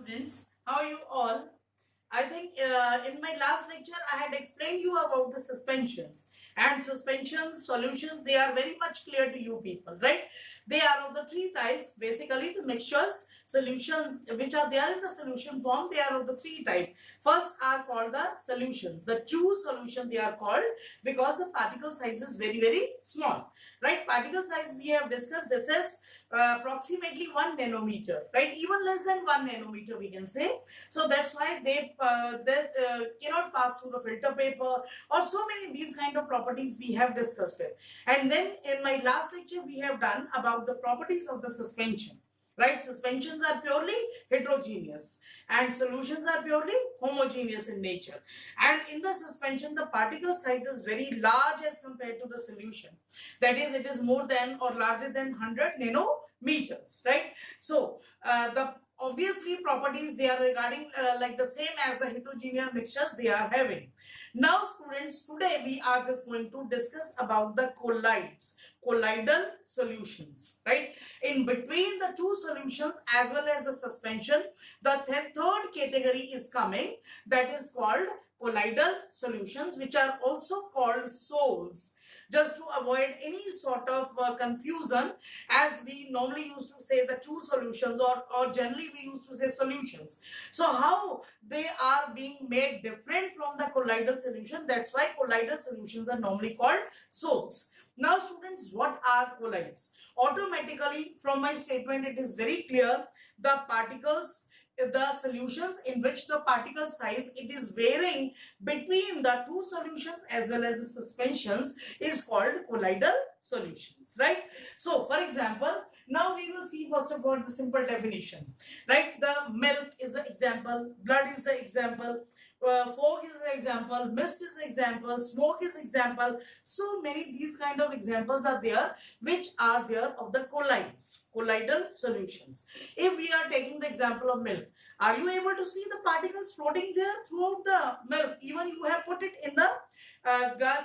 Students, how are you all? I think in my last lecture I had explained you about the suspensions and suspensions solutions. They are very much clear to you people, right? They are of the three types. Basically, the mixtures solutions which are there in the solution form, they are of the three types. First are called the solutions. The true solution they are called because the particle size is very small, right? Particle size we have discussed. This is approximately 1 nanometer, right? Even less than 1 nanometer we can say. So that's why they cannot pass through the filter paper or so many these kind of properties we have discussed it. And then in my last lecture we have done about the properties of the suspension, right? Suspensions are purely heterogeneous and solutions are purely homogeneous in nature. And in the suspension the particle size is very large as compared to the solution. That is, it is more than or larger than 100 nanometers, right? So the obviously properties they are regarding like the same as the heterogeneous mixtures they are having. Now students, today we are just going to discuss about the colloidal solutions, right? In between the two solutions as well as the suspension, the third category is coming, that is called colloidal solutions, which are also called sols. Just to avoid any sort of confusion, as we normally used to say the two solutions, or generally we used to say solutions. So how they are being made different from the colloidal solution, that's why colloidal solutions are normally called sols. Now students, what are colloids? Automatically from my statement it is very clear, the particles, the solutions in which the particle size it is varying between the two solutions as well as the suspensions is called colloidal solutions, right? So for example, now we will see first of all the simple definition, right? The milk is the example, blood is the example, fog is the example, mist is the example, smoke is example. So many these kind of examples are there which are there of the colloidal solutions. If we are taking the example of milk, are you able to see the particles floating there throughout the milk? Even you have put it in the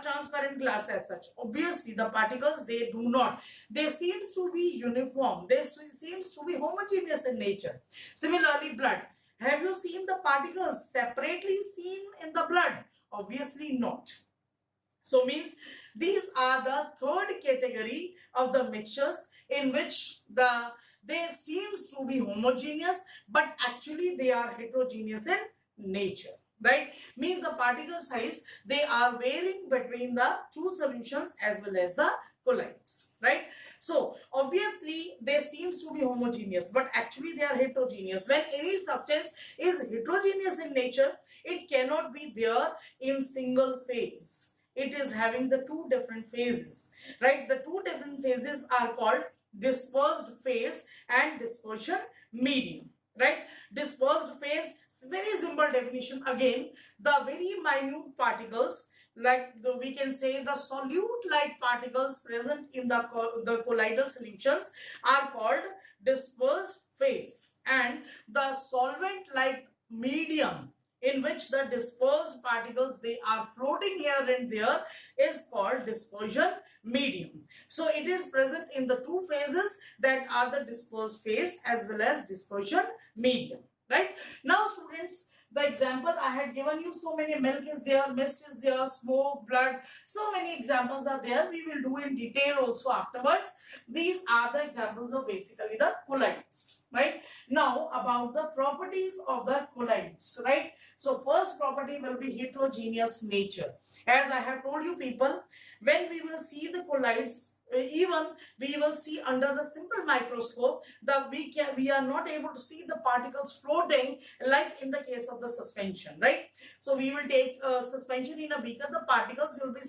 transparent glass as such. Obviously, the particles, they do not. They seems to be uniform. They seems to be homogeneous in nature. Similarly, blood. Have you seen the particles separately seen in the blood? Obviously not. So means these are the third category of the mixtures in which they seems to be homogeneous, but actually they are heterogeneous in nature, right? Means the particle size, they are varying between the two solutions as well as the colloids, right? So obviously they seems to be homogeneous, but actually they are heterogeneous. When any substance is heterogeneous in nature, it cannot be there in single phase. It is having the two different phases, right? The two different phases are called dispersed phase and dispersion medium, right? Dispersed phase, very simple definition again, the very minute particles, like we can say the solute like particles present in the colloidal solutions are called dispersed phase, and the solvent like medium in which the dispersed particles they are floating here and there is called dispersion medium. So it is present in the two phases, that are the dispersed phase as well as dispersion medium, right? Now students, the example I had given you, so many, milk is there, mist is there, smoke, blood, so many examples are there. We will do in detail also afterwards. These are the examples of basically the colloids, right? Now about the properties of the colloids, right? So first property will be heterogeneous nature. As I have told you people, when we will see the colloids, even we will see under the simple microscope that we are not able to see the particles floating like in the case of the suspension, right? So we will take suspension in a beaker, the particles will be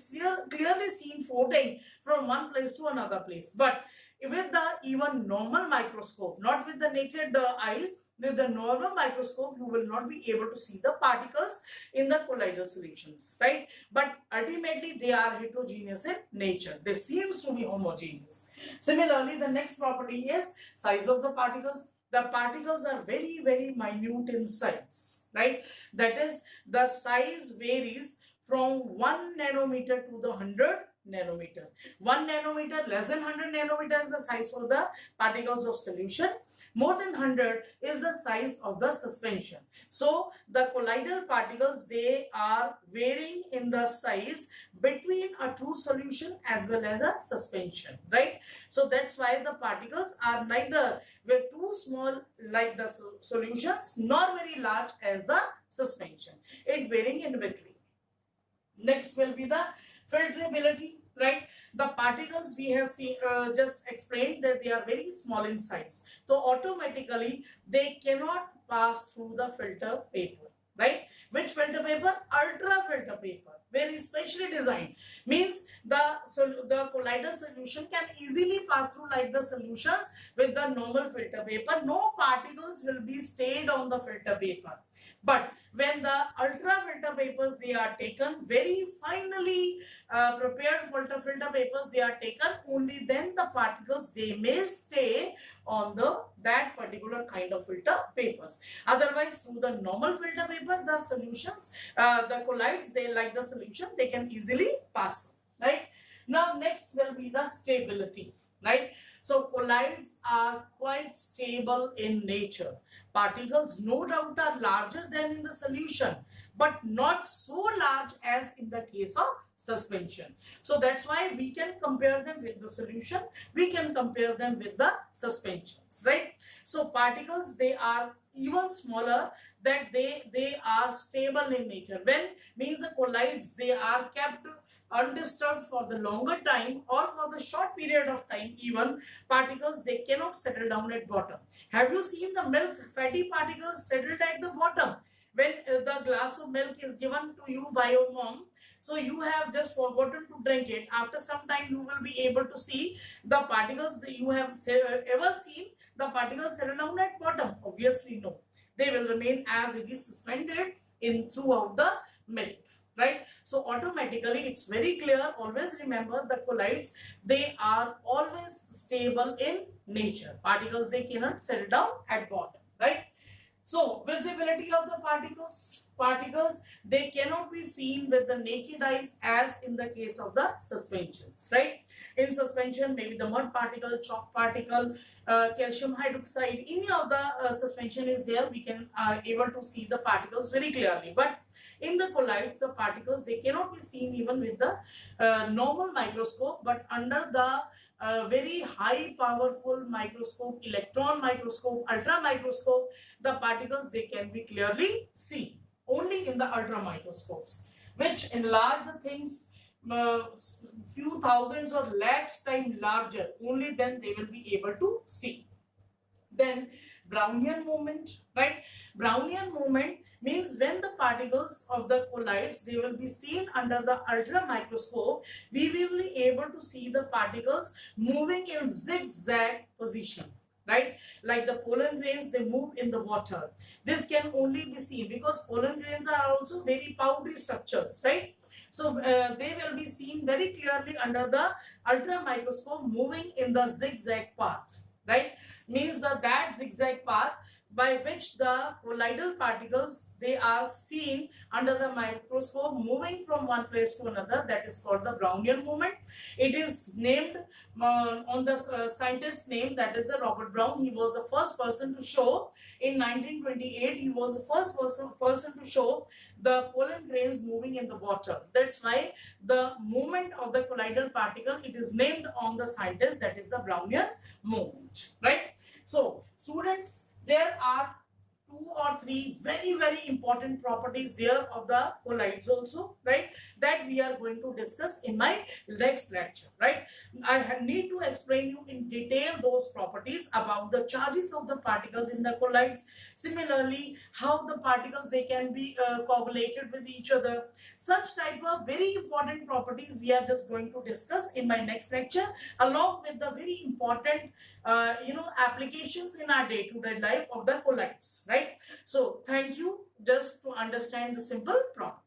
clearly seen floating from one place to another place. But with the even normal microscope, not with the naked eyes, with the normal microscope you will not be able to see the particles in the colloidal solutions, right? But ultimately they are heterogeneous in nature. They seems to be homogeneous. Similarly, the next property is size of the particles. The particles are very minute in size, right? That is, the size varies from 1 nanometer to the 100 nanometer. 1 nanometer, less than 100 nanometer is the size for the particles of solution. More than 100 is the size of the suspension. So the colloidal particles, they are varying in the size between a true solution as well as a suspension, right? So that's why the particles are neither too small like the solutions nor very large as the suspension. It varying in between. Next will be the filtrability, right? The particles we have seen just explained that they are very small in size, so automatically they cannot pass through the filter paper, right? Which filter paper? Ultra filter paper, very specially designed. Means the colloidal solution can easily pass through like the solutions with the normal filter paper. No particles will be stayed on the filter paper. But when the ultra filter papers, they are taken, very finely prepared filter papers, they are taken, only then the particles, they may stay on that particular kind of filter papers. Otherwise, through the normal filter paper, the solutions, the colloids, they like the solution, they can easily pass through, right? Now next will be the stability, right? So colloids are quite stable in nature. Particles no doubt are larger than in the solution, but not so large as in the case of suspension. So that's why we can compare them with the solution, we can compare them with the suspensions, right? So particles, they are even smaller, that they are stable in nature. When means the colloids, they are kept undisturbed for the longer time or for the short period of time, even particles, they cannot settle down at bottom. Have you seen the milk fatty particles settled at the bottom? When the glass of milk is given to you by your mom, so you have just forgotten to drink it, after some time you will be able to see the particles that you have ever seen the particles settle down at bottom? Obviously no, they will remain as it is suspended in throughout the milk, right? So automatically it's very clear, always remember the colloids, they are always stable in nature. Particles, they cannot settle down at bottom, right? So visibility of the particles, they cannot be seen with the naked eyes as in the case of the suspensions, right? In suspension, maybe the mud particle, chalk particle, calcium hydroxide, any of the suspension is there, we can able to see the particles very clearly. But in the colloids, the particles, they cannot be seen even with the normal microscope, but under the very high powerful microscope, electron microscope, ultra microscope, the particles, they can be clearly seen only in the ultra microscopes, which enlarge the things few thousands or lakhs times larger, only then they will be able to see. Then Brownian movement, right? Brownian movement means when the particles of the colloids, they will be seen under the ultra microscope, we will be able to see the particles moving in zigzag position, right? Like the pollen grains, they move in the water. This can only be seen because pollen grains are also very powdery structures, right? So they will be seen very clearly under the ultra microscope, moving in the zigzag path, right? Means that zigzag path by which the colloidal particles, they are seen under the microscope moving from one place to another, that is called the Brownian movement. It is named on the scientist's name, that is the Robert Brown. He was the first person to show in 1928, he was the first person to show the pollen grains moving in the water. That's why the movement of the colloidal particle, it is named on the scientist, that is the Brownian movement, right? So students, there are 2 or 3 very important properties there of the colloids also, right? That we are going to discuss in my next lecture, right? I need to explain you in detail those properties about the charges of the particles in the colloids. Similarly, how the particles, they can be coagulated with each other. Such type of very important properties we are just going to discuss in my next lecture, along with the very important applications in our day-to-day life of the colloids, right? So thank you, just to understand the simple property.